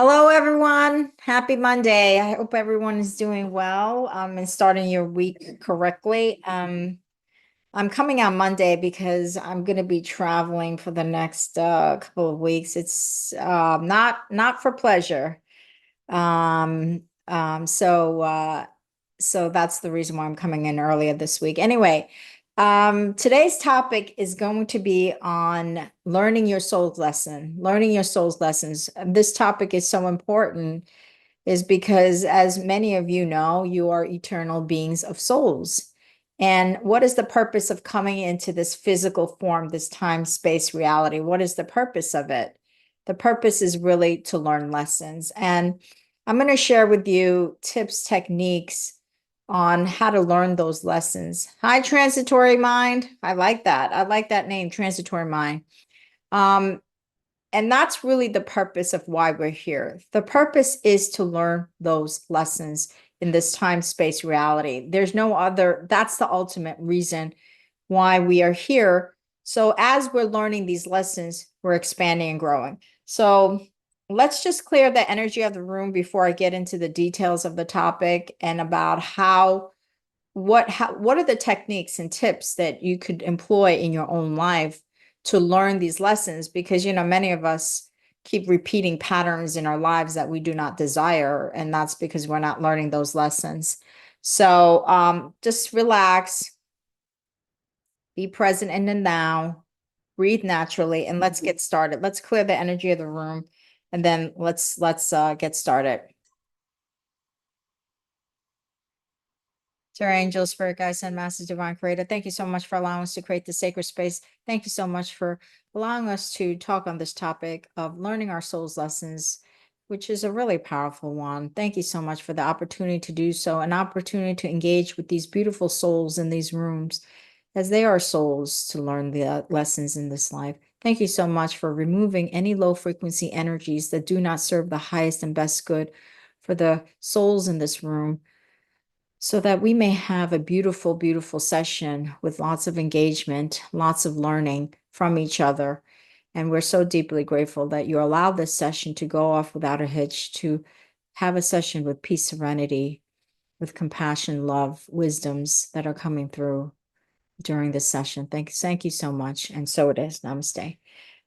Hello, everyone. Happy Monday. I hope everyone is doing well and starting your week correctly. I'm coming on Monday because I'm going to be traveling for the next couple of weeks. It's not for pleasure. Um, um, so uh, so that's the reason why I'm coming in earlier this week. Anyway, today's topic is going to be on learning your soul's lessons. This topic is so important is because, as many of you know, you are eternal beings of souls. And what is the purpose of coming into this physical form, this time, space reality? What is the purpose of it? The purpose is really to learn lessons. And I'm going to share with you tips, techniques on how to learn those lessons. Hi, transitory mind. I like that. I like that name, transitory mind. Um, and that's really the purpose of why we're here. The purpose is to learn those lessons in this time space reality. There's no other, that's the ultimate reason why we are here. So, as we're learning these lessons, we're expanding and growing. So, let's just clear the energy of the room before I get into the details of the topic and about what are the techniques and tips that you could employ in your own life to learn these lessons, because many of us keep repeating patterns in our lives that we do not desire, and that's because we're not learning those lessons. So just relax, be present in the now, breathe naturally, and let's get started. Let's clear the energy of the room, and then let's get started. To our angels, spirit guides, and masters, divine creator, thank you so much for allowing us to create the sacred space. Thank you so much for allowing us to talk on this topic of learning our soul's lessons, which is a really powerful one. Thank you so much for the opportunity to do so, an opportunity to engage with these beautiful souls in these rooms, as they are souls to learn the lessons in this life. Thank you so much for removing any low frequency energies that do not serve the highest and best good for the souls in this room, so that we may have a beautiful, beautiful session with lots of engagement, lots of learning from each other. And we're so deeply grateful that you allowed this session to go off without a hitch, to have a session with peace, serenity, with compassion, love, wisdoms that are coming through during this session. Thank you so much. And so it is. Namaste.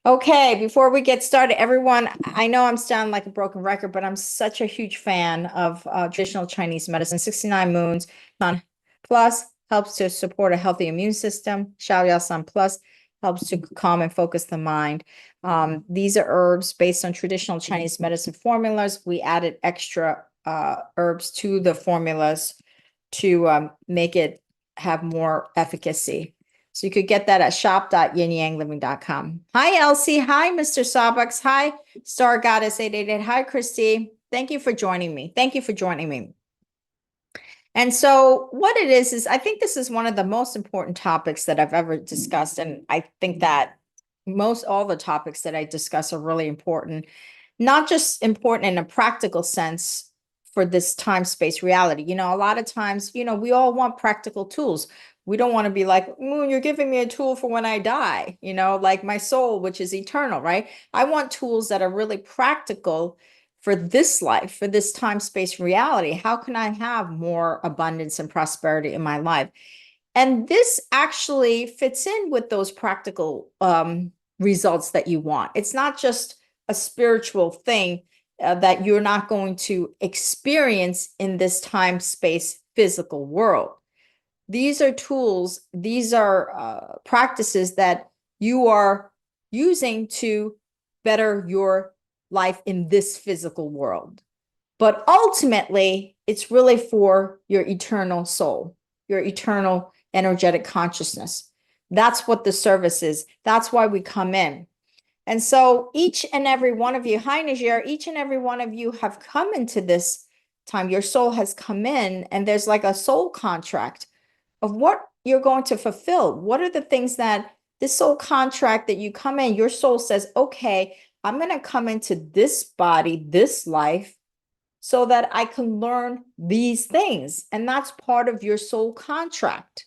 Okay, before we get started, everyone, I know I'm sounding like a broken record, but I'm such a huge fan of traditional Chinese medicine. 69 Moons on Plus helps to support a healthy immune system. Xiaoya San Plus helps to calm and focus the mind. These are herbs based on traditional Chinese medicine formulas. We added extra herbs to the formulas to make it have more efficacy. So you could get that at shop.yinyangliving.com. Hi, Elsie. Hi, Mr. Starbucks. Hi, Star Goddess 888. Hi, Christy. Thank you for joining me. Thank you for joining me. And so what it is I think this is one of the most important topics that I've ever discussed. And I think that most all the topics that I discuss are really important, not just important in a practical sense for this time space reality. A lot of times, we all want practical tools. We don't want to be like, you're giving me a tool for when I die, like my soul, which is eternal, right? I want tools that are really practical for this life, for this time space reality. How can I have more abundance and prosperity in my life? And this actually fits in with those practical results that you want. It's not just a spiritual thing that you're not going to experience in this time space physical world. These are tools, these are practices that you are using to better your life in this physical world. But ultimately, it's really for your eternal soul, your eternal energetic consciousness. That's what the service is. That's why we come in. And so each and every one of you, hi Niger, each and every one of you have come into this time. Your soul has come in, and there's like a soul contract of what you're going to fulfill. What are the things that this soul contract that you come in, your soul says, okay, I'm going to come into this body, this life, so that I can learn these things. And that's part of your soul contract,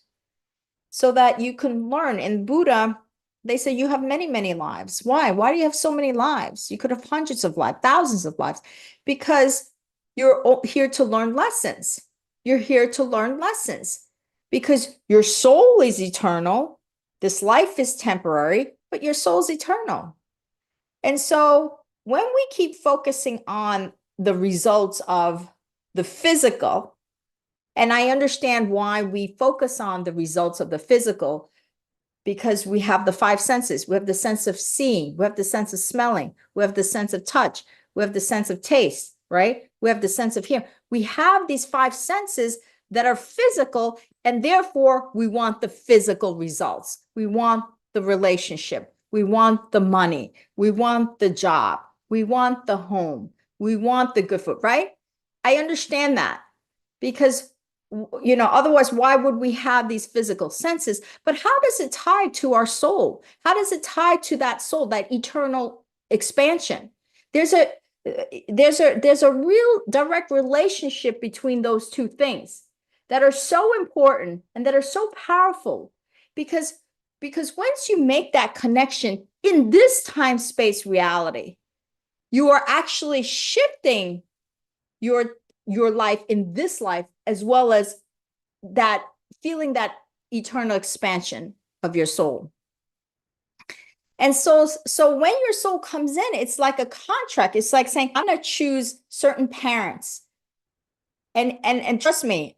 so that you can learn. In Buddha, They say you have many, many lives. Why? Why do you have so many lives? You could have hundreds of lives, thousands of lives, because you're here to learn lessons. You're here to learn lessons because your soul is eternal. This life is temporary, but your soul's eternal. And so when we keep focusing on the results of the physical, and I understand why we focus on the results of the physical, because we have the five senses. We have the sense of seeing, we have the sense of smelling, we have the sense of touch, we have the sense of taste, right? We have the sense of hearing. We have these five senses that are physical, and therefore we want the physical results. We want the relationship. We want the money. We want the job. We want the home. We want the good food, right? I understand that because otherwise, why would we have these physical senses? But how does it tie to our soul? How does it tie to that soul, that eternal expansion? There's a real direct relationship between those two things that are so important and that are so powerful because once you make that connection in this time space reality, you are actually shifting your life in this life, as well as that feeling that eternal expansion of your soul. And so when your soul comes in, it's like a contract. It's like saying, I'm going to choose certain parents. And trust me,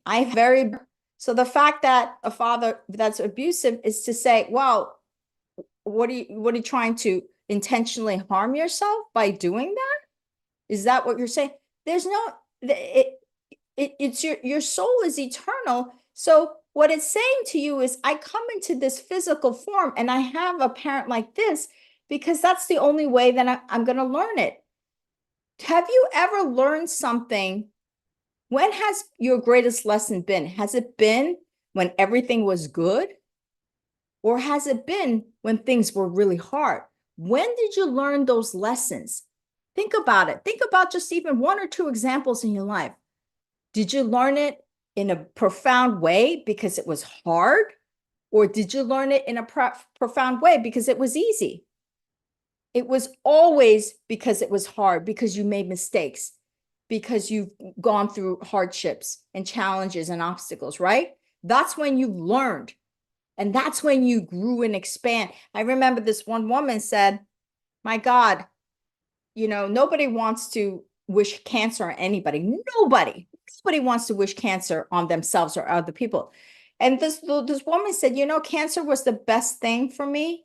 so the fact that a father that's abusive is to say, well, what are you trying to intentionally harm yourself by doing that? Is that what you're saying? There's no, it's your soul is eternal. So what it's saying to you is, I come into this physical form and I have a parent like this because that's the only way that I'm going to learn it. Have you ever learned something? When has your greatest lesson been? Has it been when everything was good? Or has it been when things were really hard? When did you learn those lessons? Think about it. Think about just even one or two examples in your life. Did you learn it in a profound way because it was hard? Or did you learn it in a profound way because it was easy? It was always because it was hard, because you made mistakes, because you've gone through hardships and challenges and obstacles, right? That's when you learned. And that's when you grew and expand. I remember this one woman said, my God, nobody wants to wish cancer on anybody. Nobody wants to wish cancer on themselves or other people. And this woman said, cancer was the best thing for me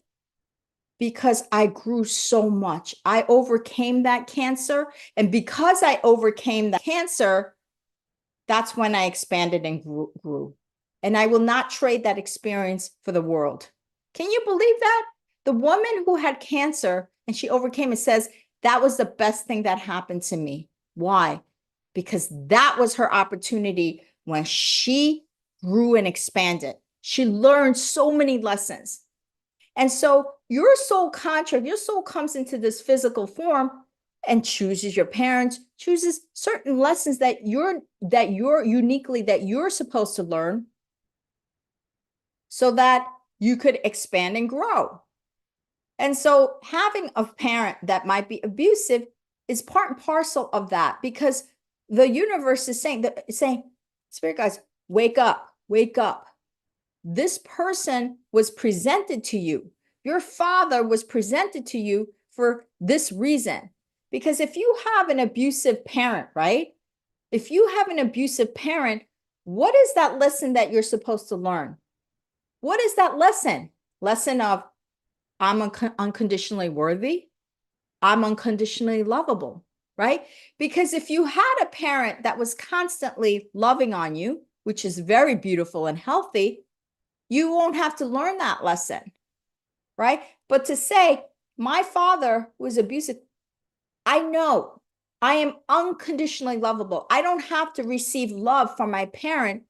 because I grew so much. I overcame that cancer. And because I overcame the cancer, that's when I expanded and grew. And I will not trade that experience for the world. Can you believe that? The woman who had cancer and she overcame it says, that was the best thing that happened to me. Why? Because that was her opportunity when she grew and expanded. She learned so many lessons. And so your soul contract, your soul comes into this physical form and chooses your parents, chooses certain lessons that you're uniquely that you're supposed to learn so that you could expand and grow. And so having a parent that might be abusive is part and parcel of that, because the universe is saying, spirit guides, wake up, wake up. This person was presented to you. Your father was presented to you for this reason. Because if you have an abusive parent, right? If you have an abusive parent, what is that lesson that you're supposed to learn? What is that lesson? Lesson of, I'm unconditionally worthy. I'm unconditionally lovable, right? Because if you had a parent that was constantly loving on you, which is very beautiful and healthy, you won't have to learn that lesson, right? But to say, my father was abusive, I know I am unconditionally lovable. I don't have to receive love from my parent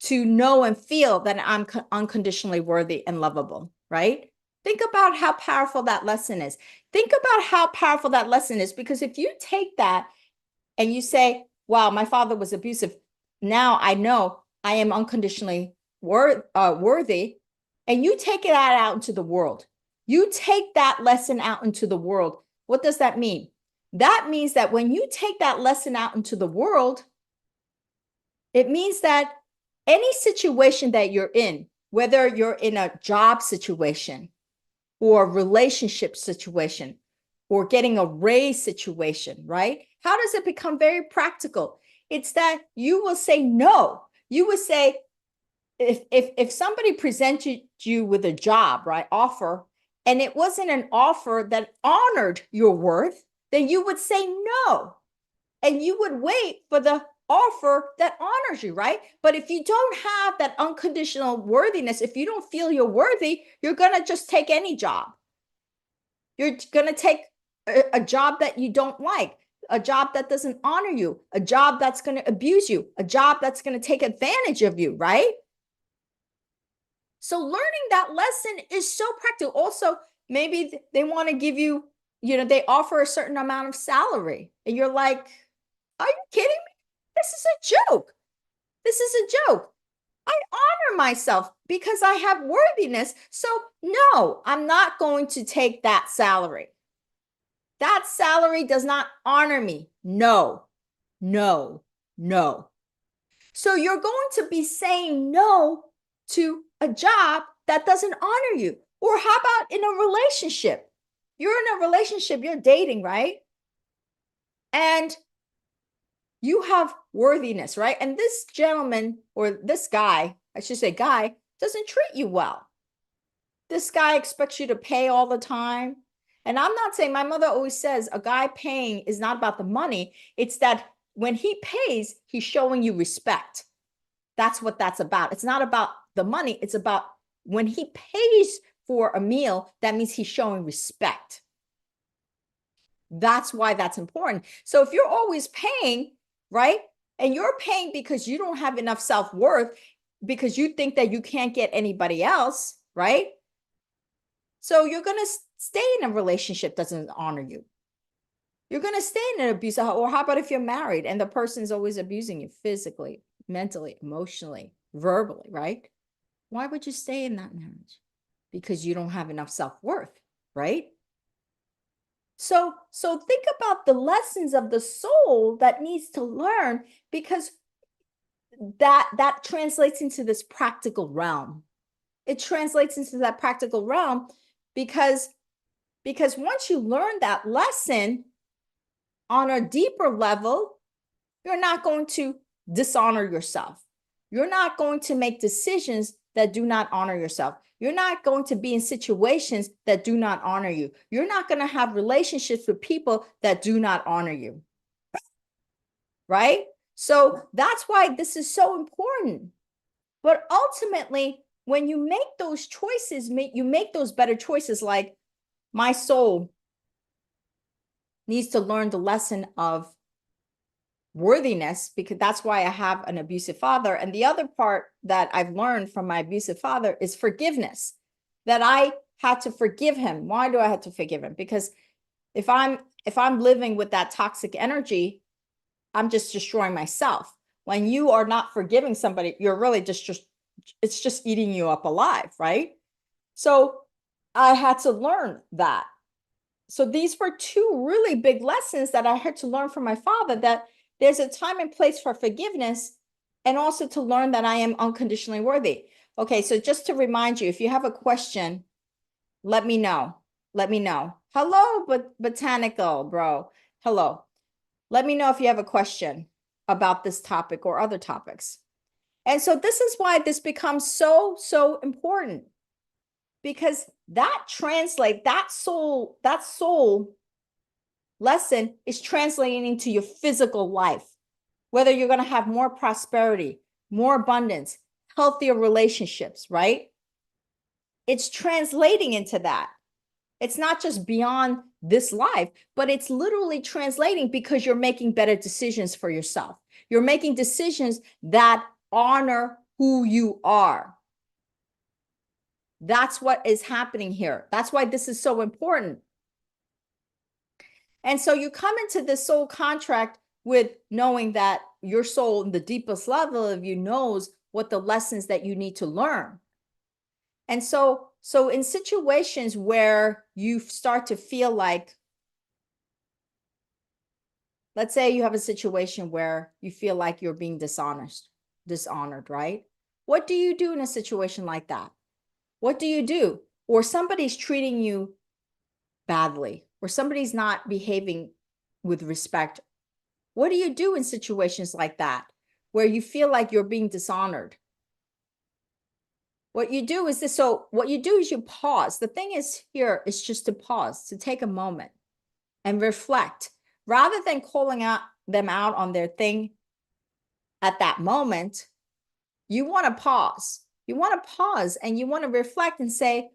to know and feel that I'm unconditionally worthy and lovable, right? Think about how powerful that lesson is. Think about how powerful that lesson is, because if you take that and you say, wow, my father was abusive, now I know I am unconditionally worthy, and you take that out into the world, You take that lesson out into the world. What does that mean? That means that when you take that lesson out into the world, it means that any situation that you're in, whether you're in a job situation or a relationship situation or getting a raise situation, right? How does it become very practical? It's that you will say no. You would say, if somebody presented you with a job, right, offer, and it wasn't an offer that honored your worth, then you would say no. And you would wait for the offer that honors you, right? But if you don't have that unconditional worthiness, if you don't feel you're worthy, you're going to just take any job. You're going to take a job that you don't like, a job that doesn't honor you, a job that's going to abuse you, a job that's going to take advantage of you, right? So learning that lesson is so practical. Also, maybe they want to give you, they offer a certain amount of salary, and you're like, are you kidding me? This is a joke. This is a joke. I honor myself because I have worthiness. So no, I'm not going to take that salary. That salary does not honor me. No, no, no. So you're going to be saying no to a job that doesn't honor you. Or how about in a relationship? You're in a relationship, you're dating, right? And you have worthiness, right? And this gentleman, or this guy, I should say guy, doesn't treat you well. This guy expects you to pay all the time. And I'm not saying, my mother always says a guy paying is not about the money. It's that when he pays, he's showing you respect. That's what that's about. It's not about the money. It's about when he pays for a meal, that means he's showing respect. That's why that's important. So if you're always paying, right? And you're paying because you don't have enough self-worth, because you think that you can't get anybody else, right? So you're going to stay in a relationship that doesn't honor you. You're going to stay in an abuse. Or how about if you're married and the person's always abusing you physically, mentally, emotionally, verbally, right? Why would you stay in that marriage? Because you don't have enough self-worth, right? So think about the lessons of the soul that needs to learn, because that translates into this practical realm. It translates into that practical realm because once you learn that lesson on a deeper level, you're not going to dishonor yourself. You're not going to make decisions that do not honor yourself. You're not going to be in situations that do not honor you. You're not going to have relationships with people that do not honor you. Right? So that's why this is so important. But ultimately, when you make those choices, you make those better choices. Like, my soul needs to learn the lesson of worthiness, because that's why I have an abusive father. And the other part that I've learned from my abusive father is forgiveness, that I had to forgive him. Why do I have to forgive him? Because if I'm living with that toxic energy, I'm just destroying myself. When you are not forgiving somebody, you're really just it's just eating you up alive, right? So I had to learn that. So these were two really big lessons that I had to learn from my father, that there's a time and place for forgiveness, and also to learn that I am unconditionally worthy. Okay, so just to remind you, if you have a question, let me know. Let me know. Hello, botanical bro. Hello. Let me know if you have a question about this topic or other topics. And so this is why this becomes so important, because that soul lesson is translating into your physical life, whether you're going to have more prosperity, more abundance, healthier relationships, right? It's translating into that. It's not just beyond this life, but it's literally translating, because you're making better decisions for yourself. You're making decisions that honor who you are. That's what is happening here. That's why this is so important. And so you come into this soul contract with knowing that your soul, in the deepest level of you, knows what the lessons that you need to learn. And so So in situations where you start to feel like, let's say you have a situation where you feel like you're being dishonored, right? What do you do in a situation like that? What do you do? Or somebody's treating you badly, or somebody's not behaving with respect. What do you do in situations like that where you feel like you're being dishonored? What you do is this. So what you do is you pause. The thing is here is just to pause, to take a moment and reflect rather than calling them out on their thing at that moment. You want to pause. You want to pause and you want to reflect and say,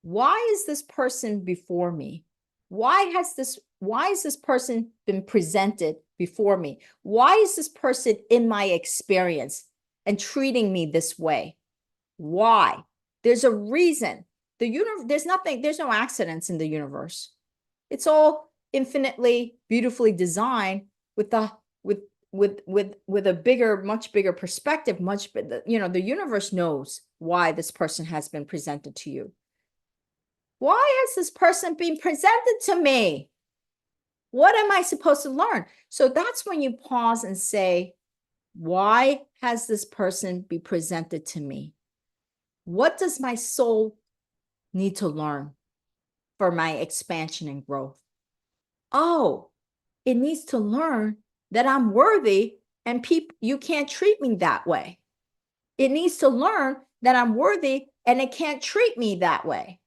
why is this person before me? Why is this person been presented before me? Why is this person in my experience and treating me this way? Why? There's a reason. There's no accidents in the universe. It's all infinitely beautifully designed with a much bigger perspective, the universe knows why this person has been presented to you. Why has this person been presented to me? What am I supposed to learn? So that's when you pause and say, why has this person been presented to me? What does my soul need to learn for my expansion and growth? Oh, it needs to learn that I'm worthy and you can't treat me that way. It needs to learn that I'm worthy and it can't treat me that way.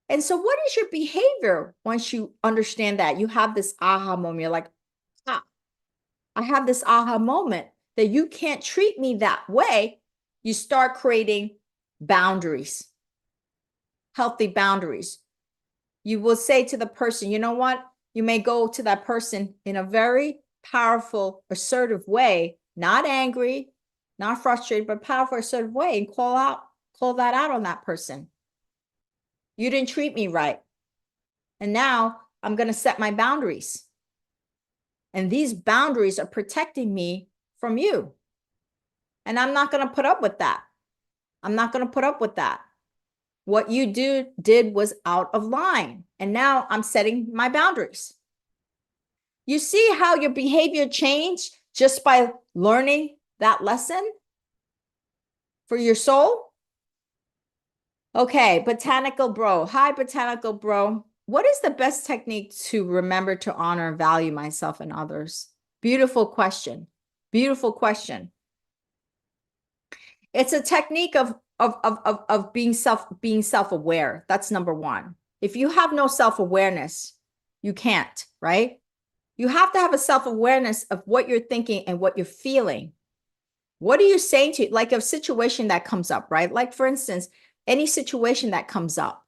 And so what is your behavior once you understand that? You have this aha moment. You're like, I have this aha moment that you can't treat me that way. You start creating boundaries, healthy boundaries. You will say to the person, you know what? You may go to that person in a very powerful, assertive way, not angry, not frustrated, but powerful, assertive way, and call that out on that person. You didn't treat me right. And now I'm going to set my boundaries. And these boundaries are protecting me from you. And I'm not going to put up with that. I'm not going to put up with that. What you did was out of line. And now I'm setting my boundaries. You see how your behavior changed just by learning that lesson for your soul? Okay, Botanical Bro. Hi, Botanical Bro. What is the best technique to remember to honor and value myself and others? Beautiful question. Beautiful question. It's a technique of being self-aware. That's number one. If you have no self-awareness, you can't, right? You have to have a self-awareness of what you're thinking and what you're feeling. What are you saying to, like a situation that comes up, right? Like for instance, any situation that comes up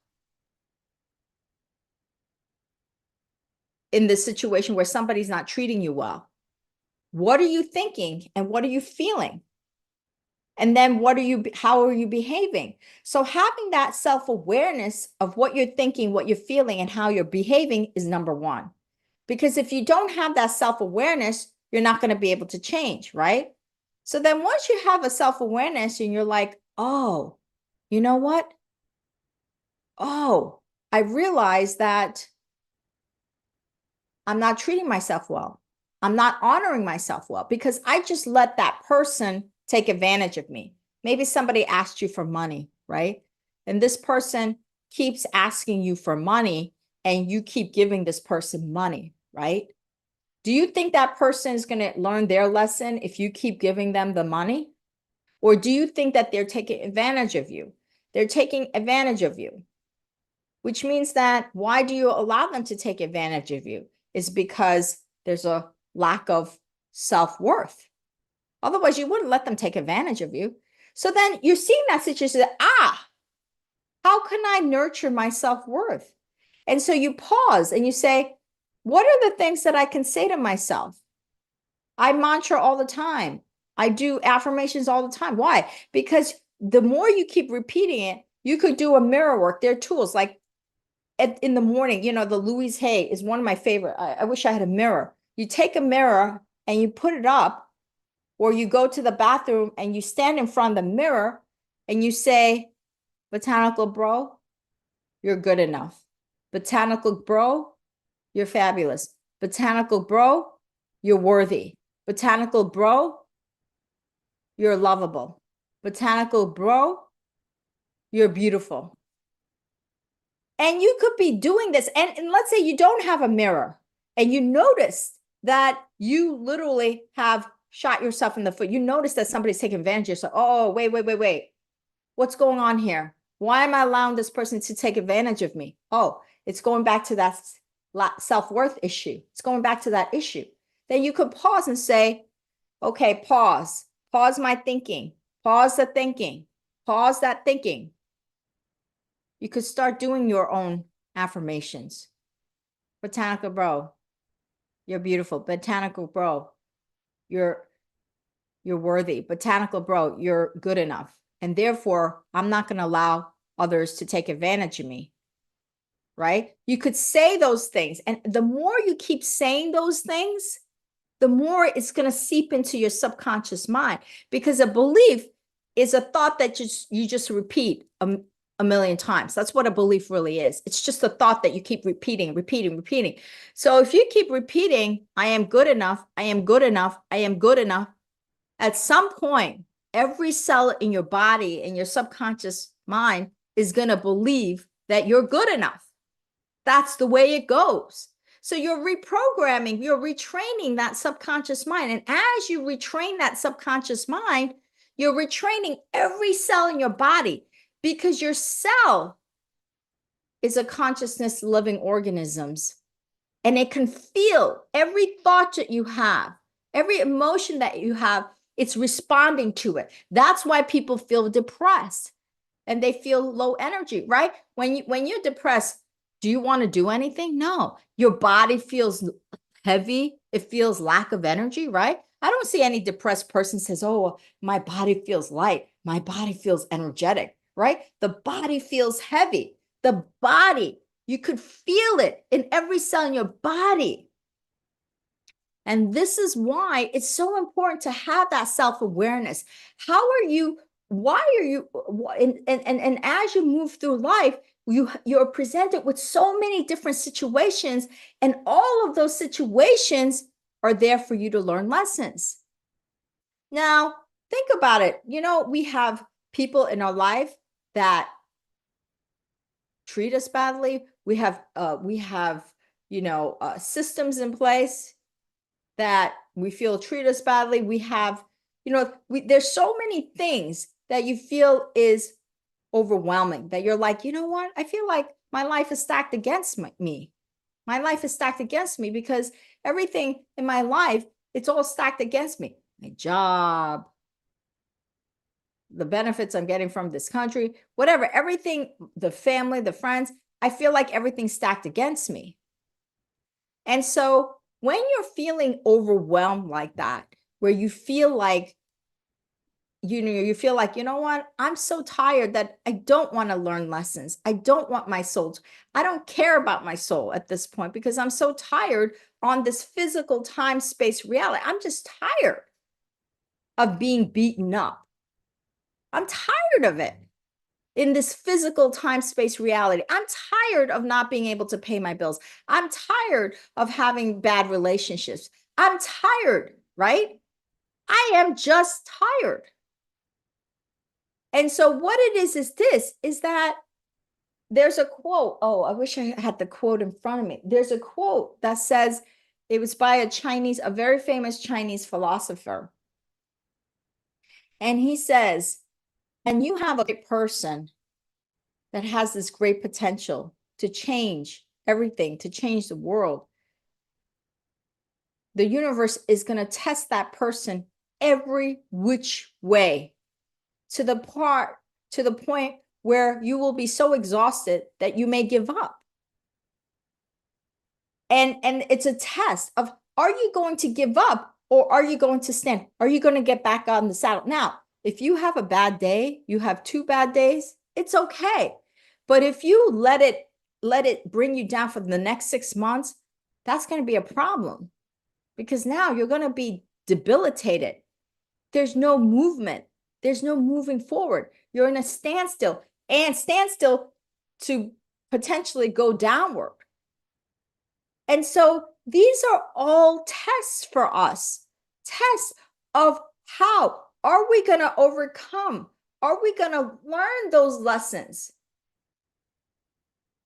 in this situation where somebody's not treating you well. What are you thinking and what are you feeling? And then how are you behaving? So having that self-awareness of what you're thinking, what you're feeling, and how you're behaving is number one. Because if you don't have that self-awareness, you're not going to be able to change, right? So then once you have a self-awareness and you're like, oh, you know what? Oh, I realize that I'm not treating myself well. I'm not honoring myself well because I just let that person take advantage of me. Maybe somebody asked you for money, right? And this person keeps asking you for money and you keep giving this person money, right? Do you think that person is going to learn their lesson if you keep giving them the money? Or do you think that they're taking advantage of you? They're taking advantage of you, which means that why do you allow them to take advantage of you? Is because there's a lack of self-worth. Otherwise, you wouldn't let them take advantage of you. So then you're seeing that situation, how can I nurture my self-worth? And so you pause and you say, what are the things that I can say to myself? I mantra all the time. I do affirmations all the time. Why? Because the more you keep repeating it, you could do a mirror work. There are tools like in the morning, the Louise Hay is one of my favorite. I wish I had a mirror. You take a mirror and you put it up, or you go to the bathroom and you stand in front of the mirror and you say, Botanical bro, you're good enough. Botanical bro, you're fabulous. Botanical bro, you're worthy. Botanical bro, you're lovable. Botanical bro, you're beautiful. And you could be doing this. And let's say you don't have a mirror and you notice that you literally have shot yourself in the foot. You notice that somebody's taking advantage of yourself. Oh, wait. What's going on here? Why am I allowing this person to take advantage of me? Oh, it's going back to that self-worth issue. It's going back to that issue. Then you could pause and say, okay, pause my thinking, pause the thinking, pause that thinking. You could start doing your own affirmations. Botanical bro, you're beautiful. Botanical bro, you're worthy. Botanical bro, you're good enough. And therefore, I'm not going to allow others to take advantage of me. Right? You could say those things. And the more you keep saying those things, the more it's going to seep into your subconscious mind, because a belief is a thought that you just repeat a million times. That's what a belief really is. It's just a thought that you keep repeating. So if you keep repeating, I am good enough, I am good enough, I am good enough, at some point, every cell in your body and your subconscious mind is going to believe that you're good enough. That's the way it goes. So you're reprogramming, you're retraining that subconscious mind. And as you retrain that subconscious mind, you're retraining every cell in your body, because your cell is a consciousness living organisms. And it can feel every thought that you have, every emotion that you have, it's responding to it. That's why people feel depressed and they feel low energy, right? When you're depressed, do you want to do anything? No. Your body feels heavy. It feels lack of energy, right? I don't see any depressed person says, oh, my body feels light. My body feels energetic, right? The body feels heavy. The body, you could feel it in every cell in your body. And this is why it's so important to have that self-awareness. How are you, why are you, and as you move through life, you're presented with so many different situations, and all of those situations are there for you to learn lessons. Now, think about it. We have people in our life that treat us badly. We have systems in place that we feel treat us badly. We have, there's so many things that you feel is overwhelming, that you're like, you know what? I feel like my life is stacked against me. My life is stacked against me because everything in my life, it's all stacked against me. My job, the benefits I'm getting from this country, whatever, everything, the family, the friends, I feel like everything's stacked against me. And so when you're feeling overwhelmed like that, where you feel like, you feel like, you know what, I'm so tired that I don't want to learn lessons. I don't want my soul. I don't care about my soul at this point because I'm so tired on this physical time, space reality. I'm just tired of being beaten up. I'm tired of it in this physical time, space reality. I'm tired of not being able to pay my bills. I'm tired of having bad relationships. I'm tired, right? I am just tired. And so what it is that there's a quote. Oh, I wish I had the quote in front of me. There's a quote that says, it was by a very famous Chinese philosopher. And he says, and you have a person that has this great potential to change everything, to change the world, the universe is going to test that person every which way to the point where you will be so exhausted that you may give up. And it's a test of, are you going to give up or are you going to stand? Are you going to get back on the saddle? Now, if you have a bad day, you have 2 bad days, it's okay. But if you let it bring you down for the next 6 months, that's going to be a problem, because now you're going to be debilitated. There's no movement. There's no moving forward. You're in a standstill. and standstill to potentially go downward. And so these are all tests for us, tests of how are we going to overcome? Are we going to learn those lessons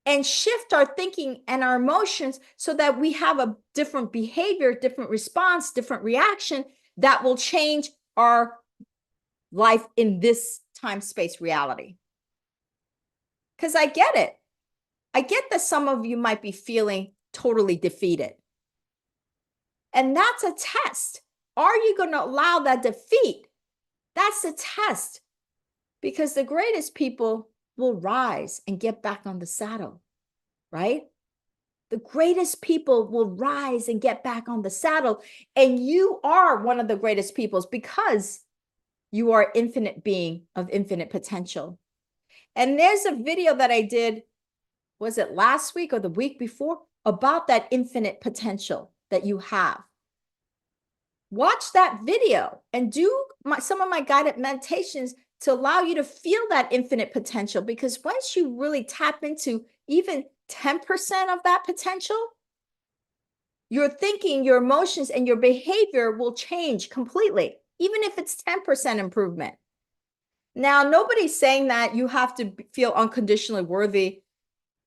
and shift our thinking and our emotions so that we have a different behavior, different response, different reaction that will change our life in this time space reality? Because I get it. I get that some of you might be feeling totally defeated. And that's a test. Are you going to allow that defeat? That's a test. Because the greatest people will rise and get back on the saddle, right? The greatest people will rise and get back on the saddle. And you are one of the greatest peoples because you are infinite being of infinite potential. And there's a video that I did, was it last week or the week before, about that infinite potential that you have. Watch that video and do some of my guided meditations to allow you to feel that infinite potential. Because once you really tap into even 10% of that potential, your thinking, your emotions, and your behavior will change completely, even if it's 10% improvement. Now, nobody's saying that you have to feel unconditionally worthy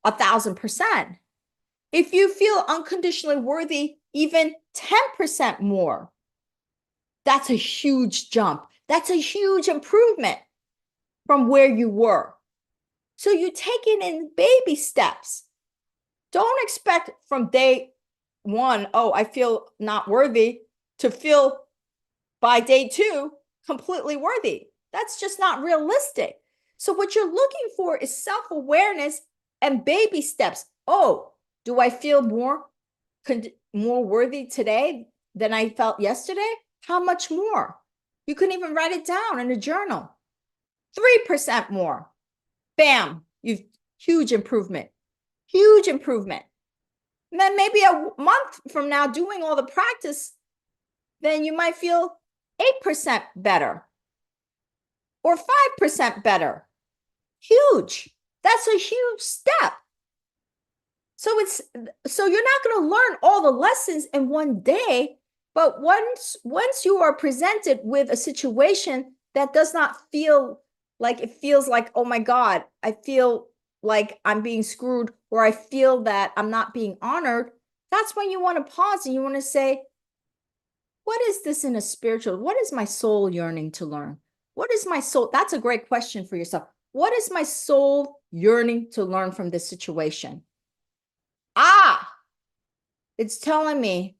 1,000%. If you feel unconditionally worthy even 10% more, that's a huge jump. That's a huge improvement from where you were. So you take it in baby steps. Don't expect from day one, oh, I feel not worthy, to feel by day 2 completely worthy. That's just not realistic. So what you're looking for is self-awareness and baby steps. Oh, do I feel more worthy today than I felt yesterday? How much more? You can even write it down in a journal. 3% more. Bam, you've huge improvement. Huge improvement. And then maybe a month from now doing all the practice, then you might feel 8% better or 5% better. Huge. That's a huge step. So you're not going to learn all the lessons in one day, but once you are presented with a situation that does not feel like, it feels like, oh my God, I feel like I'm being screwed, or I feel that I'm not being honored, that's when you want to pause and you want to say, what is this in a spiritual? What is my soul yearning to learn? What is my soul? That's a great question for yourself. What is my soul yearning to learn from this situation? It's telling me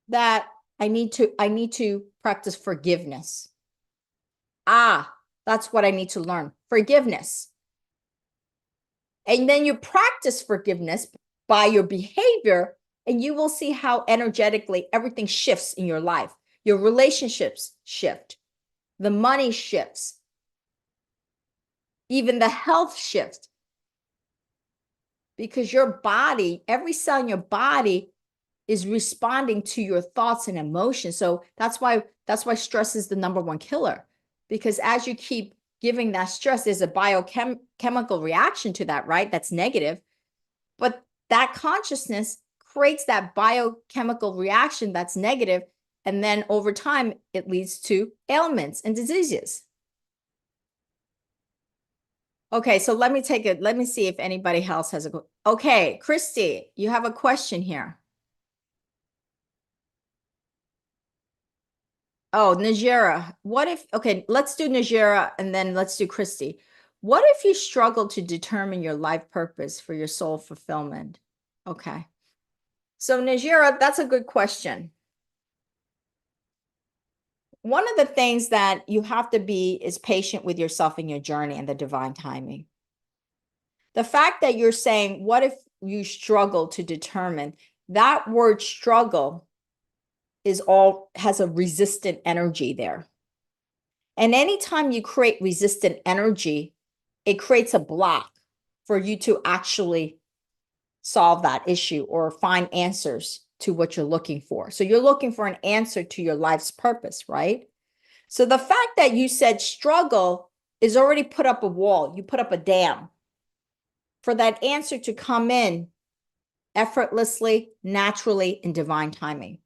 that I need to practice forgiveness. That's what I need to learn. Forgiveness. And then you practice forgiveness by your behavior, and you will see how energetically everything shifts in your life. Your relationships shift. The money shifts. Even the health shifts. Because your body, every cell in your body is responding to your thoughts and emotions. So that's why stress is the #1 killer. Because as you keep giving that stress, there's a biochemical reaction to that, right? That's negative. But that consciousness creates that biochemical reaction that's negative. And then over time, it leads to ailments and diseases. Okay, so let me see if anybody else has okay, Christy, you have a question here. Oh, Najera, okay, let's do Najera and then let's do Christy. What if you struggle to determine your life purpose for your soul fulfillment? Okay. So Najera, that's a good question. One of the things that you have to be is patient with yourself in your journey and the divine timing. The fact that you're saying, what if you struggle to determine, that word struggle has a resistant energy there. And anytime you create resistant energy, it creates a block for you to actually solve that issue or find answers to what you're looking for. So you're looking for an answer to your life's purpose, right? So the fact that you said struggle is already put up a wall. You put up a dam for that answer to come in effortlessly, naturally, in divine timing.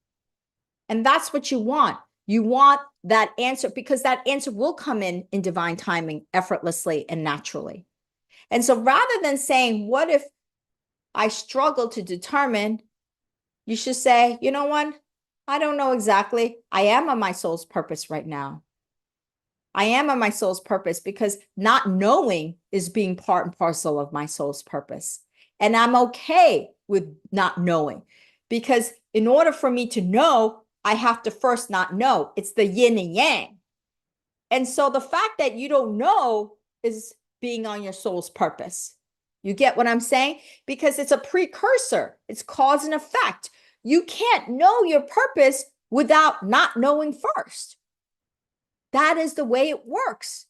And that's what you want. You want that answer because that answer will come in divine timing, effortlessly and naturally. And so rather than saying, what if I struggle to determine, you should say, you know what? I don't know exactly. I am on my soul's purpose right now. I am on my soul's purpose because not knowing is being part and parcel of my soul's purpose. And I'm okay with not knowing because in order for me to know, I have to first not know. It's the yin and yang. And so the fact that you don't know is being on your soul's purpose. You get what I'm saying? Because it's a precursor. It's cause and effect. You can't know your purpose without not knowing first. That is the way it works.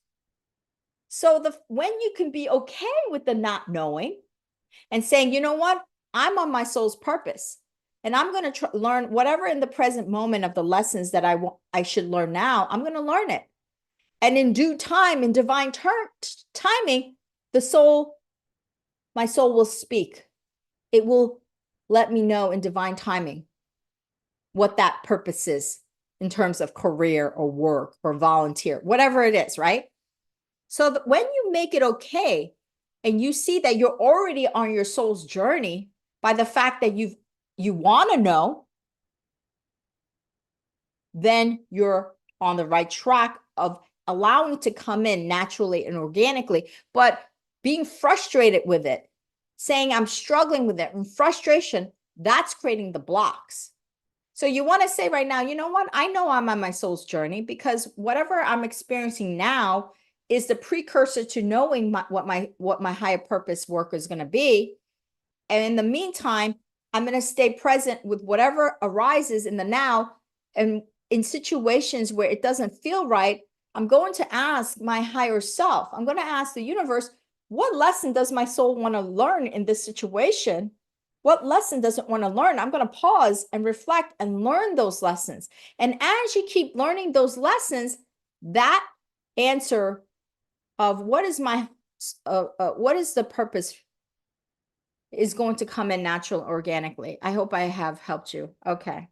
So when you can be okay with the not knowing and saying, you know what, I'm on my soul's purpose and I'm going to learn whatever in the present moment of the lessons that I should learn now, I'm going to learn it. And in due time, in divine timing, my soul will speak. It will let me know in divine timing what that purpose is in terms of career or work or volunteer, whatever it is, right? So when you make it okay and you see that you're already on your soul's journey by the fact that you want to know, then you're on the right track of allowing it to come in naturally and organically, but being frustrated with it, saying I'm struggling with it, and frustration, that's creating the blocks. So you want to say right now, you know what? I know I'm on my soul's journey because whatever I'm experiencing now is the precursor to knowing what my higher purpose work is going to be. And in the meantime, I'm going to stay present with whatever arises in the now. And in situations where it doesn't feel right, I'm going to ask my higher self. I'm going to ask the universe, what lesson does my soul want to learn in this situation? What lesson does it want to learn? I'm going to pause and reflect and learn those lessons. And as you keep learning those lessons, that answer of what is the purpose is going to come in natural, organically. I hope I have helped you. Okay.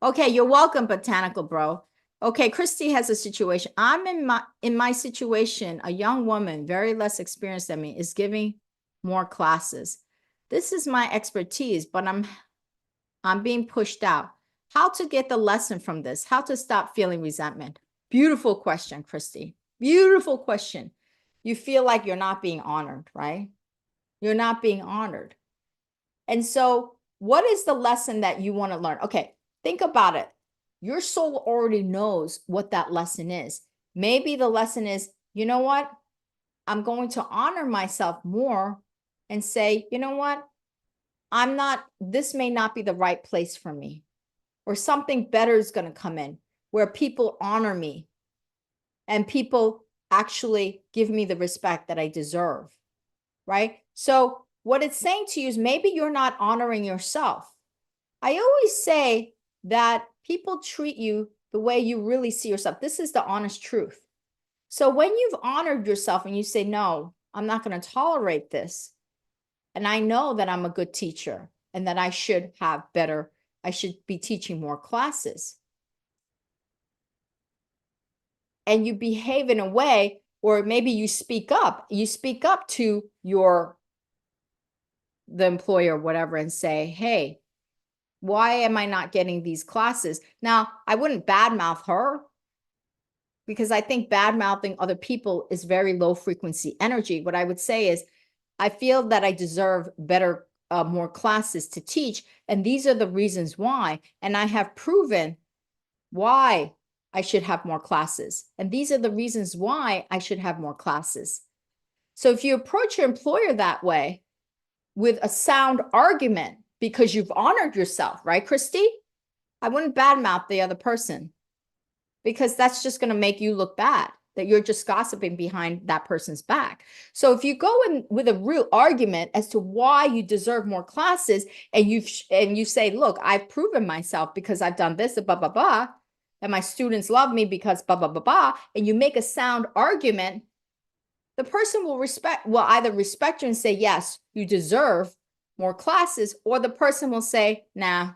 Okay, you're welcome, Botanical Bro. Okay, Christy has a situation. I'm in my situation, a young woman, very less experienced than me, is giving more classes. This is my expertise, but I'm being pushed out. How to get the lesson from this? How to stop feeling resentment? Beautiful question, Christy. Beautiful question. You feel like you're not being honored, right? You're not being honored. And so what is the lesson that you want to learn? Okay, think about it. Your soul already knows what that lesson is. Maybe the lesson is, you know what? I'm going to honor myself more and say, you know what? This may not be the right place for me, or something better is going to come in where people honor me and people actually give me the respect that I deserve, right? So what it's saying to you is maybe you're not honoring yourself. I always say that people treat you the way you really see yourself. This is the honest truth. So when you've honored yourself and you say, no, I'm not going to tolerate this, and I know that I'm a good teacher and that I should be teaching more classes. And you behave in a way, or maybe you speak up to the employer or whatever and say, hey, why am I not getting these classes? Now, I wouldn't badmouth her because I think badmouthing other people is very low frequency energy. What I would say is, I feel that I deserve better, more classes to teach. And these are the reasons why. And I have proven why I should have more classes. And these are the reasons why I should have more classes. So if you approach your employer that way with a sound argument, because you've honored yourself, right, Christy? I wouldn't badmouth the other person because that's just going to make you look bad, that you're just gossiping behind that person's back. So if you go in with a real argument as to why you deserve more classes, and you say, look, I've proven myself because I've done this, blah, blah, blah, and my students love me because blah, blah, blah, blah, and you make a sound argument, the person will either respect you and say, yes, you deserve more classes, or the person will say, nah.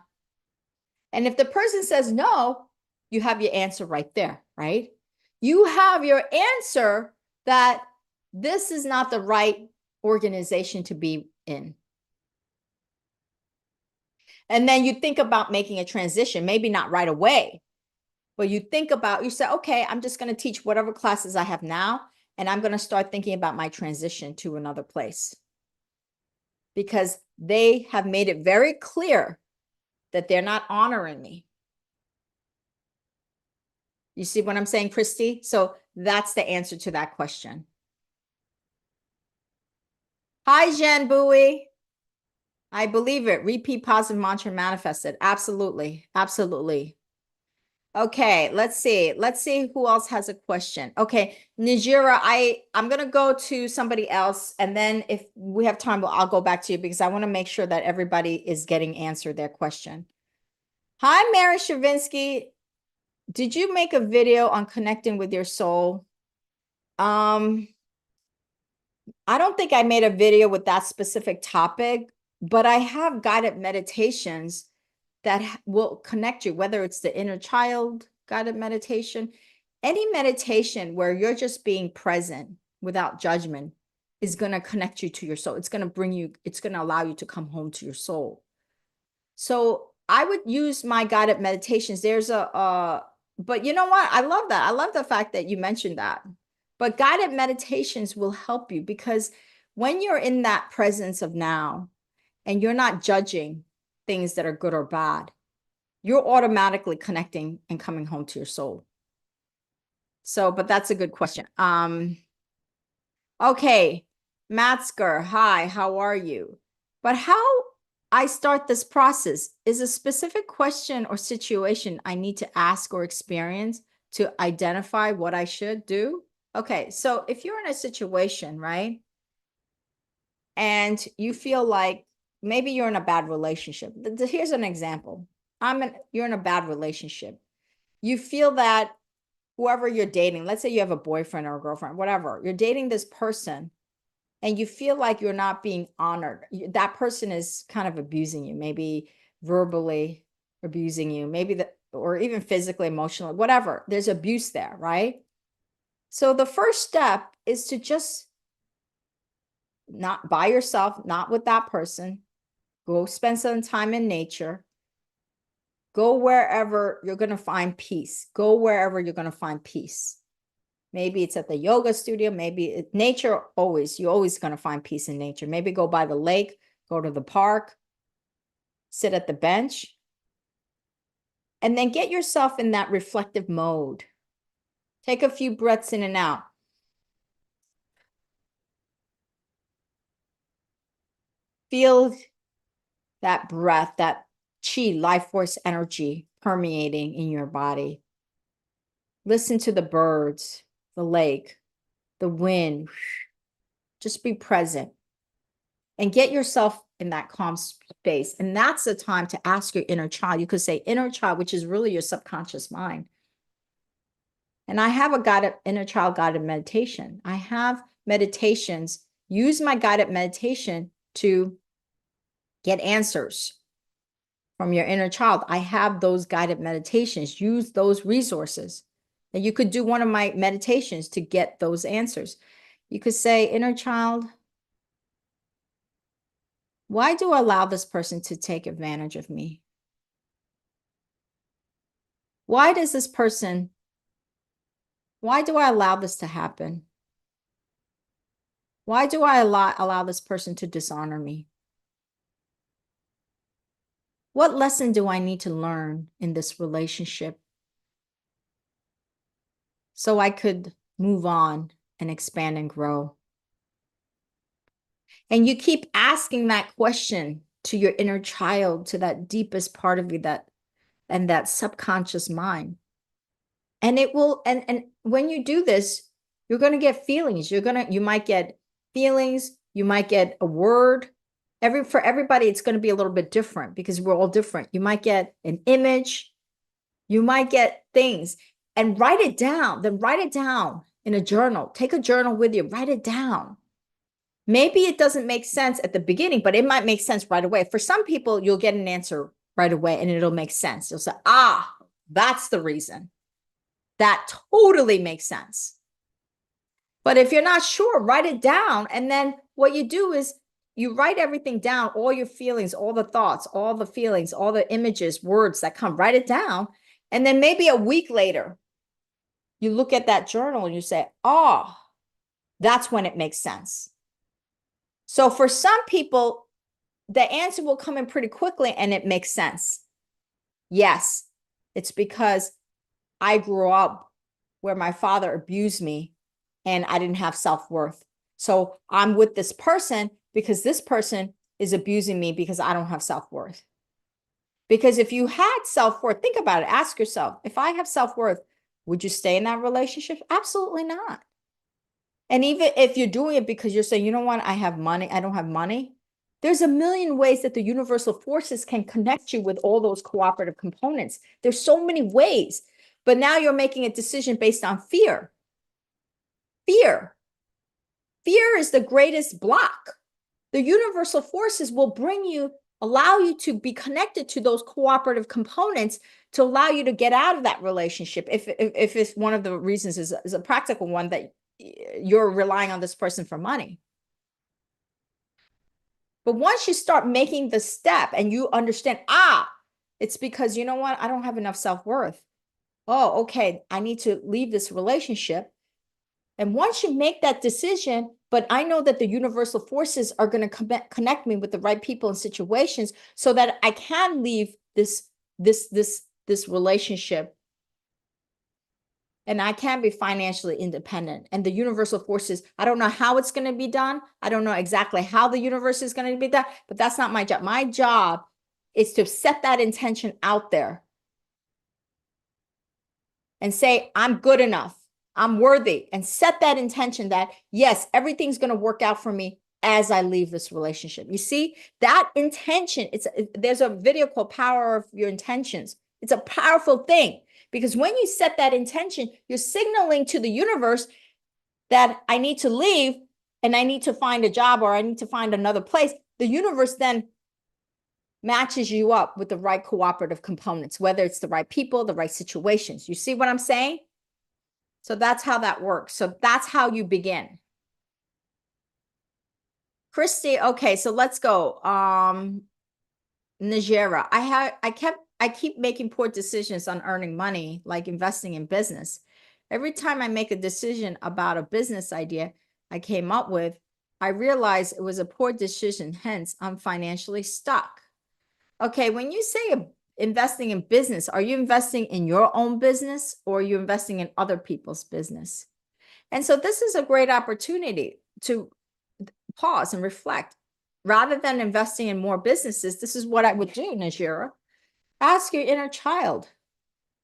And if the person says no, you have your answer right there, right? You have your answer that this is not the right organization to be in. And then you think about making a transition, maybe not right away, but you say, okay, I'm just going to teach whatever classes I have now, and I'm going to start thinking about my transition to another place. Because they have made it very clear that they're not honoring me. You see what I'm saying, Christy? So that's the answer to that question. Hi, Jen Bowie. I believe it. Repeat positive mantra manifested. Absolutely. Absolutely. Okay, let's see. Let's see who else has a question. Okay, Najira, I'm going to go to somebody else, and then if we have time, I'll go back to you because I want to make sure that everybody is getting answered their question. Hi, Mary Shavinsky. Did you make a video on connecting with your soul? I don't think I made a video with that specific topic, but I have guided meditations that will connect you, whether it's the inner child guided meditation, any meditation where you're just being present without judgment is going to connect you to your soul. It's going to allow you to come home to your soul. So I would use my guided meditations. But you know what? I love that. I love the fact that you mentioned that. But guided meditations will help you because when you're in that presence of now and you're not judging things that are good or bad, you're automatically connecting and coming home to your soul. So, but that's a good question. Okay, Matsker, hi, how are you? But how I start this process is a specific question or situation I need to ask or experience to identify what I should do. Okay, so if you're in a situation, right, and you feel like maybe you're in a bad relationship. Here's an example. You're in a bad relationship. You feel that whoever you're dating, let's say you have a boyfriend or a girlfriend, whatever, you're dating this person and you feel like you're not being honored. That person is kind of abusing you, maybe verbally abusing you, or even physically, emotionally, whatever. There's abuse there, right? So the first step is to just not by yourself, not with that person. Go spend some time in nature. Go wherever you're going to find peace. Go wherever you're going to find peace. Maybe it's at the yoga studio. Maybe nature always. You're always going to find peace in nature. Maybe go by the lake, go to the park, sit at the bench, and then get yourself in that reflective mode. Take a few breaths in and out. Feel that breath, that chi, life force energy permeating in your body. Listen to the birds, the lake, the wind. Just be present and get yourself in that calm space. And that's the time to ask your inner child. You could say inner child, which is really your subconscious mind. And I have a inner child guided meditation. I have meditations, use my guided meditation to get answers from your inner child. I have those guided meditations. Use those resources. And you could do one of my meditations to get those answers. You could say, inner child, why do I allow this person to take advantage of me? Why do I allow this to happen? Why do I allow this person to dishonor me? What lesson do I need to learn in this relationship so I could move on and expand and grow? And you keep asking that question to your inner child, to that deepest part of you, that subconscious mind. And it will, and when you do this, you're going to get feelings. You might get feelings, you might get a word. For everybody, it's going to be a little bit different because we're all different. You might get an image, You might get things, and write it down. Then write it down in a journal. Take a journal with you, write it down. Maybe it doesn't make sense at the beginning, but it might make sense right away. For some people, you'll get an answer right away and it'll make sense. You'll say, ah, that's the reason. That totally makes sense. But if you're not sure, write it down. And then what you do is you write everything down, all your feelings, all the thoughts, all the feelings, all the images, words that come, write it down. And then maybe a week later, you look at that journal and you say, oh, that's when it makes sense. So for some people, the answer will come in pretty quickly and it makes sense. Yes, it's because I grew up where my father abused me and I didn't have self-worth. So I'm with this person because this person is abusing me because I don't have self-worth. Because if you had self-worth, think about it, ask yourself, if I have self-worth, would you stay in that relationship? Absolutely not. And even if you're doing it because you're saying, you know what, I have money, I don't have money. There's a million ways that the universal forces can connect you with all those cooperative components. There's so many ways, but now you're making a decision based on fear. Fear. Fear is the greatest block. The universal forces will allow you to be connected to those cooperative components to allow you to get out of that relationship. If it's one of the reasons is a practical one that you're relying on this person for money. But once you start making the step and you understand, it's because, you know what, I don't have enough self-worth. Oh, okay, I need to leave this relationship. And once you make that decision, but I know that the universal forces are going to connect me with the right people and situations so that I can leave this relationship and I can be financially independent. And the universal forces, I don't know how it's going to be done. I don't know exactly how the universe is going to be done, but that's not my job. My job is to set that intention out there and say, I'm good enough. I'm worthy, and set that intention that, yes, everything's going to work out for me as I leave this relationship. You see, that intention, there's a video called Power of Your Intentions. It's a powerful thing because when you set that intention, you're signaling to the universe that I need to leave and I need to find a job or I need to find another place. The universe then matches you up with the right cooperative components, whether it's the right people, the right situations. You see what I'm saying? So that's how that works. So that's how you begin. Christy, okay, so let's go. Najera, I keep making poor decisions on earning money, like investing in business. Every time I make a decision about a business idea I came up with, I realize it was a poor decision, hence I'm financially stuck. Okay, when you say investing in business, are you investing in your own business or are you investing in other people's business? And so this is a great opportunity to pause and reflect. Rather than investing in more businesses, this is what I would do, Najira. Ask your inner child,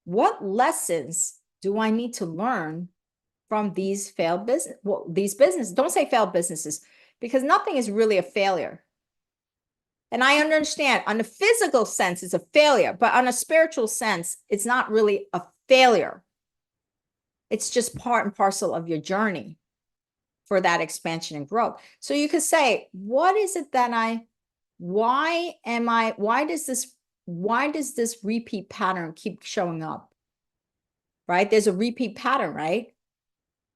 what lessons do I need to learn from these failed business? Well, these businesses, don't say failed businesses, because nothing is really a failure. And I understand on the physical sense, it's a failure, but on a spiritual sense, it's not really a failure. It's just part and parcel of your journey for that expansion and growth. So you could say, what is it that why does this repeat pattern keep showing up? Right? There's a repeat pattern, right?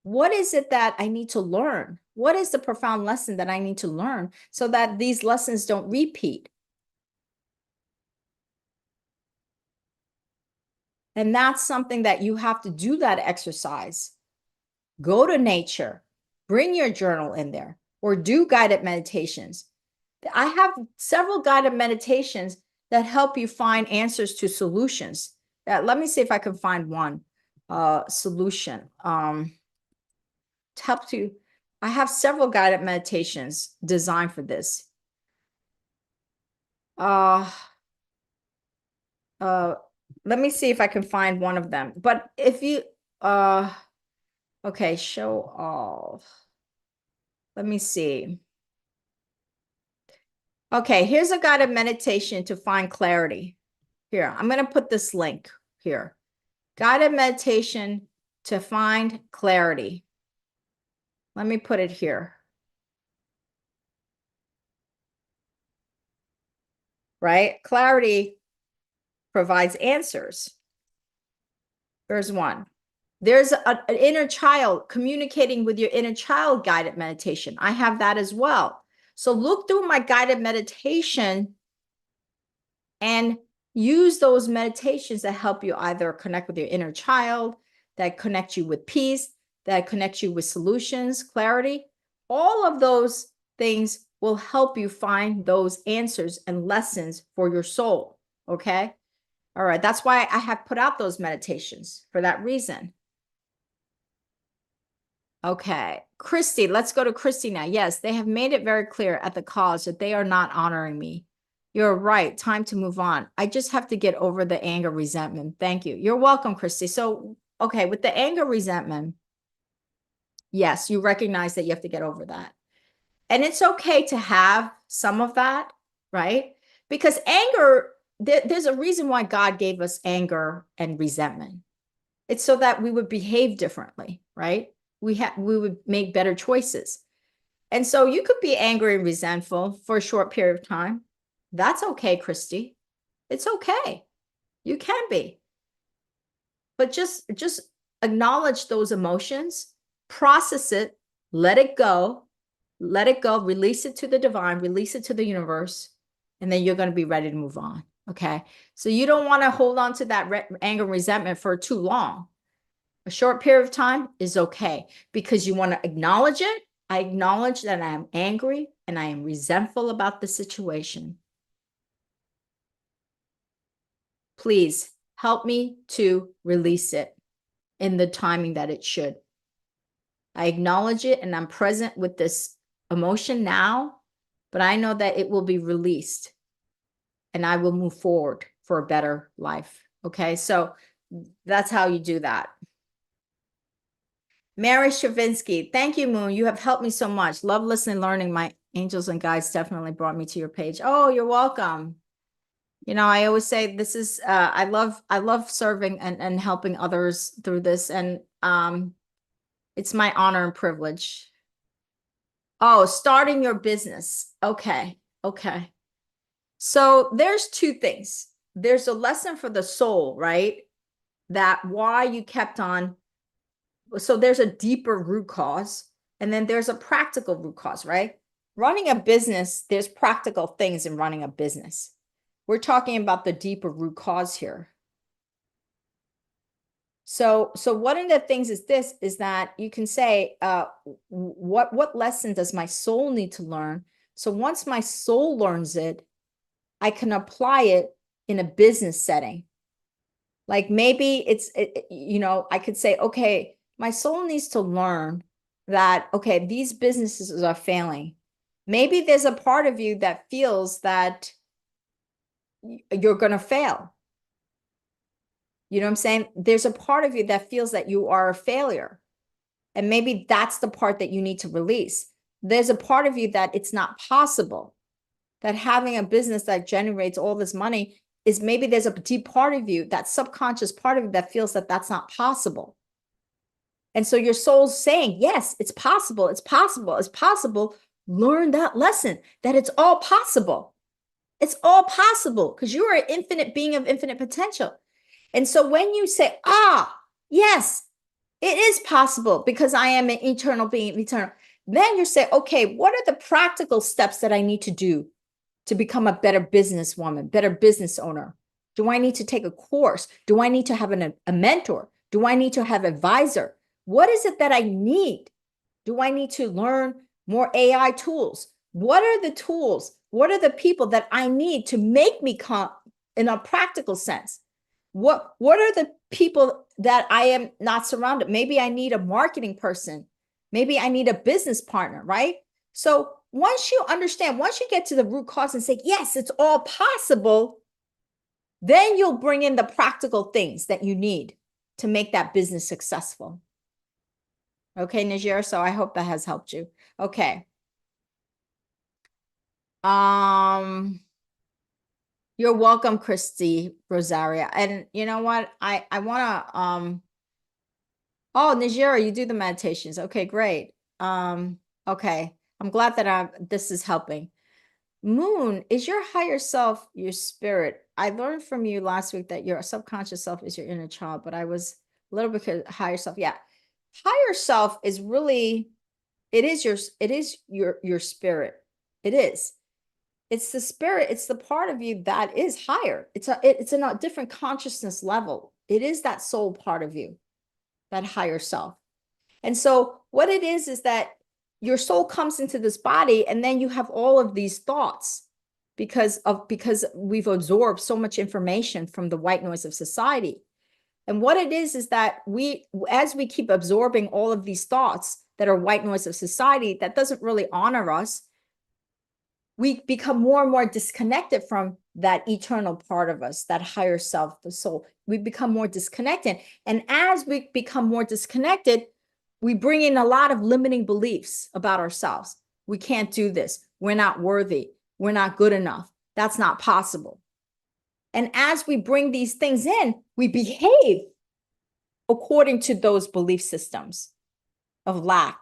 What is it that I need to learn? What is the profound lesson that I need to learn so that these lessons don't repeat? And that's something that you have to do that exercise. Go to nature, bring your journal in there, or do guided meditations. I have several guided meditations that help you find answers to solutions. Let me see if I can find one solution. To help you, I have several guided meditations designed for this. Let me see if I can find one of them. But if you okay, show all. Let me see. Okay, here's a guided meditation to find clarity. Here, I'm going to put this link here. Guided meditation to find clarity. Let me put it here. Right? Clarity provides answers. There's one. There's an inner child, communicating with your inner child guided meditation. I have that as well. So look through my guided meditation and use those meditations that help you either connect with your inner child, that connect you with peace, that connect you with solutions, clarity. All of those things will help you find those answers and lessons for your soul. Okay. All right. That's why I have put out those meditations for that reason. Okay. Christy, let's go to Christy now. Yes, they have made it very clear at the college that they are not honoring me. You're right. Time to move on. I just have to get over the anger, resentment. Thank you. You're welcome, Christy. So, okay, with the anger, resentment, yes, you recognize that you have to get over that. And it's okay to have some of that, right? Because anger, there's a reason why God gave us anger and resentment. It's so that we would behave differently, right? We would make better choices. And so you could be angry and resentful for a short period of time. That's okay, Christy. It's okay. You can be. But just acknowledge those emotions, process it, let it go, release it to the divine, release it to the universe, and then you're going to be ready to move on. Okay. So you don't want to hold on to that anger, resentment for too long. A short period of time is okay because you want to acknowledge it. I acknowledge that I am angry and I am resentful about the situation. Please help me to release it in the timing that it should. I acknowledge it and I'm present with this emotion now, but I know that it will be released and I will move forward for a better life. Okay, so that's how you do that. Mary Stravinsky, thank you, Moon. You have helped me so much. Love listening, learning. My angels and guides definitely brought me to your page. Oh, you're welcome. You know, I always say this is I love serving and helping others through this. And it's my honor and privilege. Oh, starting your business. Okay. Okay. So there's two things. There's a lesson for the soul, right? That why you kept on. So there's a deeper root cause, and then there's a practical root cause, right? Running a business, there's practical things in running a business. We're talking about the deeper root cause here. So one of the things is this, is that you can say, what lesson does my soul need to learn? So once my soul learns it, I can apply it in a business setting. Like maybe I could say, okay, my soul needs to learn that, okay, these businesses are failing. Maybe there's a part of you that feels that you're going to fail. You know what I'm saying? There's a part of you that feels that you are a failure. And maybe that's the part that you need to release. There's a part of you that it's not possible, that having a business that generates all this money is, maybe there's a deep part of you, that subconscious part of you that feels that that's not possible. And so your soul's saying, yes, it's possible. It's possible. It's possible. Learn that lesson, that it's all possible. It's all possible because you are an infinite being of infinite potential. And so when you say, yes, it is possible because I am an eternal being, eternal, then you say, okay, what are the practical steps that I need to do to become a better businesswoman, better business owner? Do I need to take a course? Do I need to have a mentor? Do I need to have an advisor? What is it that I need? Do I need to learn more AI tools? What are the tools? What are the people that I need to make me come in a practical sense? What are the people that I am not surrounded? Maybe I need a marketing person. Maybe I need a business partner, right? So once you understand, once you get to the root cause and say, yes, it's all possible, then you'll bring in the practical things that you need to make that business successful. Okay, Najir, so I hope that has helped you. Okay. You're welcome, Christy Rosaria. And you know what? I want to oh, Najira, you do the meditations. Okay, great. Okay. I'm glad that this is helping. Moon, is your higher self your spirit? I learned from you last week that your subconscious self is your inner child, but I was a little bit higher self. Yeah. Higher self is really, it is your spirit. It is. It's the spirit, it's the part of you that is higher. It's in a different consciousness level. It is that soul part of you, that higher self. And so what it is that your soul comes into this body, and then you have all of these thoughts because we've absorbed so much information from the white noise of society. And what it is that as we keep absorbing all of these thoughts that are white noise of society, that doesn't really honor us, we become more and more disconnected from that eternal part of us, that higher self, the soul. We become more disconnected. And as we become more disconnected, we bring in a lot of limiting beliefs about ourselves. We can't do this. We're not worthy. We're not good enough. That's not possible. And as we bring these things in, we behave according to those belief systems of lack,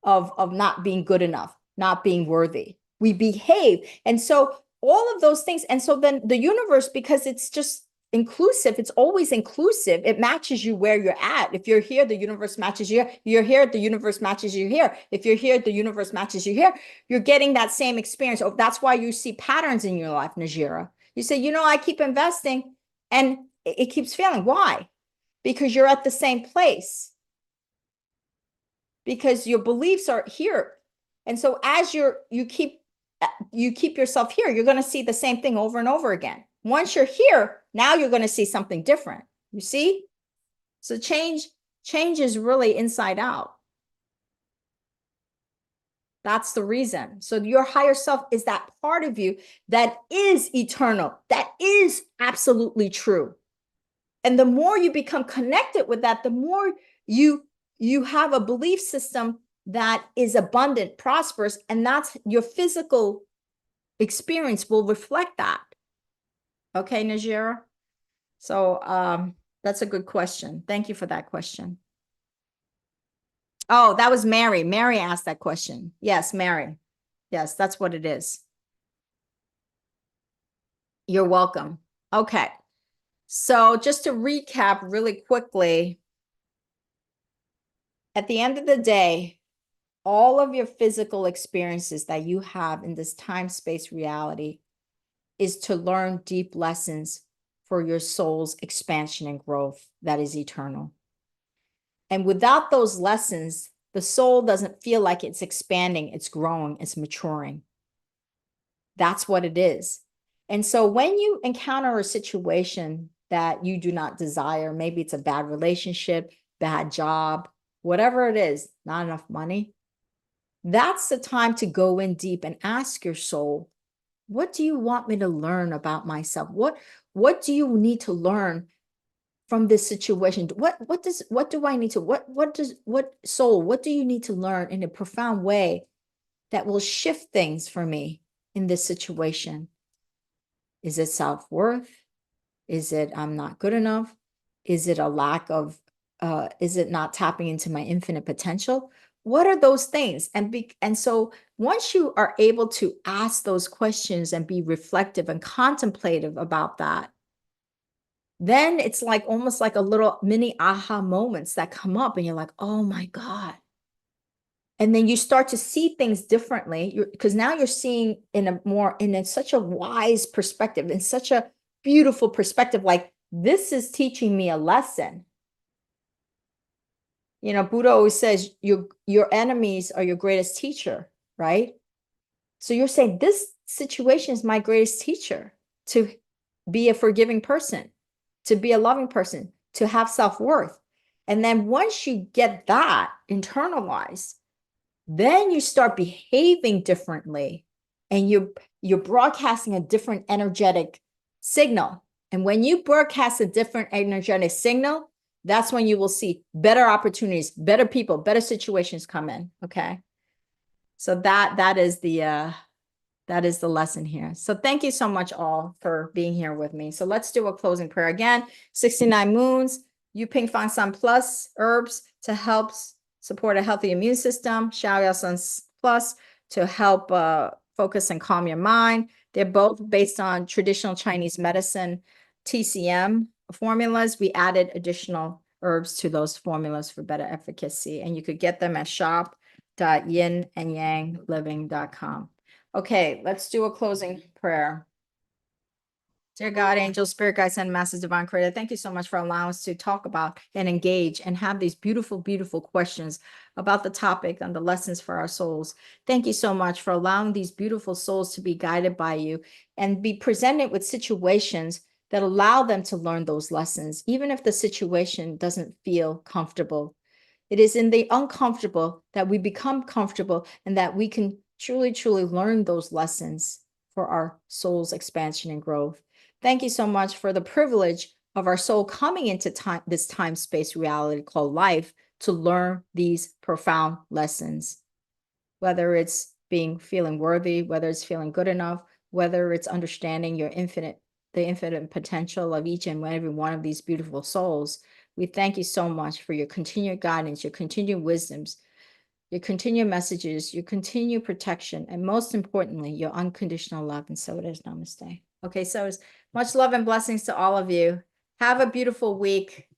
of not being good enough, not being worthy. We behave. And so all of those things. And so then the universe, because it's just inclusive, it's always inclusive. It matches you where you're at. If you're here, the universe matches you. You're here, the universe matches you here. If you're here, the universe matches you here. You're getting that same experience. Oh, that's why you see patterns in your life, Najira. You say, I keep investing and it keeps failing. Why? Because you're at the same place. Because your beliefs are here. And so as you keep yourself here, you're going to see the same thing over and over again. Once you're here, now you're going to see something different. You see? So change is really inside out. That's the reason. So your higher self is that part of you that is eternal, that is absolutely true. And the more you become connected with that, the more you have a belief system that is abundant, prosperous, and that's your physical experience will reflect that. Okay, Najira? So that's a good question. Thank you for that question. Oh, that was Mary. Mary asked that question. Yes, Mary. Yes, that's what it is. You're welcome. Okay. So just to recap really quickly, at the end of the day, all of your physical experiences that you have in this time-space reality is to learn deep lessons for your soul's expansion and growth that is eternal. And without those lessons, the soul doesn't feel like it's expanding, it's growing, it's maturing. That's what it is. And so when you encounter a situation that you do not desire, maybe it's a bad relationship, bad job, whatever it is, not enough money, that's the time to go in deep and ask your soul, what do you want me to learn about myself? What do you need to learn from this situation? What do I need to, what soul, what do you need to learn in a profound way that will shift things for me in this situation? Is it self-worth? Is it I'm not good enough? Is it a lack of, is it not tapping into my infinite potential? What are those things? And so once you are able to ask those questions and be reflective and contemplative about that, then it's like almost like a little mini aha moments that come up and you're like, oh my God. And then you start to see things differently because now you're seeing in such a wise perspective, in such a beautiful perspective, like this is teaching me a lesson. Buddha always says your enemies are your greatest teacher, right? So you're saying this situation is my greatest teacher to be a forgiving person, to be a loving person, to have self-worth. And then once you get that internalized, then you start behaving differently and you're broadcasting a different energetic signal. And when you broadcast a different energetic signal, that's when you will see better opportunities, better people, better situations come in. Okay. So that is the That is the lesson here. So thank you so much all for being here with me. So let's do a closing prayer again. 69 moons, Yu Ping Fan Sun Plus herbs to help support a healthy immune system. Xiao Yao Sun Plus to help focus and calm your mind. They're both based on traditional Chinese medicine TCM formulas. We added additional herbs to those formulas for better efficacy. And you could get them at shop.yinandyangliving.com. Okay, let's do a closing prayer. Dear God, angels, spirit guides, and masters, divine creator, thank you so much for allowing us to talk about and engage and have these beautiful, beautiful questions about the topic and the lessons for our souls. Thank you so much for allowing these beautiful souls to be guided by you and be presented with situations that allow them to learn those lessons, even if the situation doesn't feel comfortable. It is in the uncomfortable that we become comfortable and that we can truly, truly learn those lessons for our soul's expansion and growth. Thank you so much for the privilege of our soul coming into time, this time-space reality called life, to learn these profound lessons, whether it's feeling worthy, whether it's feeling good enough, whether it's understanding the infinite potential of each and every one of these beautiful souls. We thank you so much for your continued guidance, your continued wisdoms, your continued messages, your continued protection, and most importantly, your unconditional love. And so it is. Namaste. Okay, so it's much love and blessings to all of you. Have a beautiful week.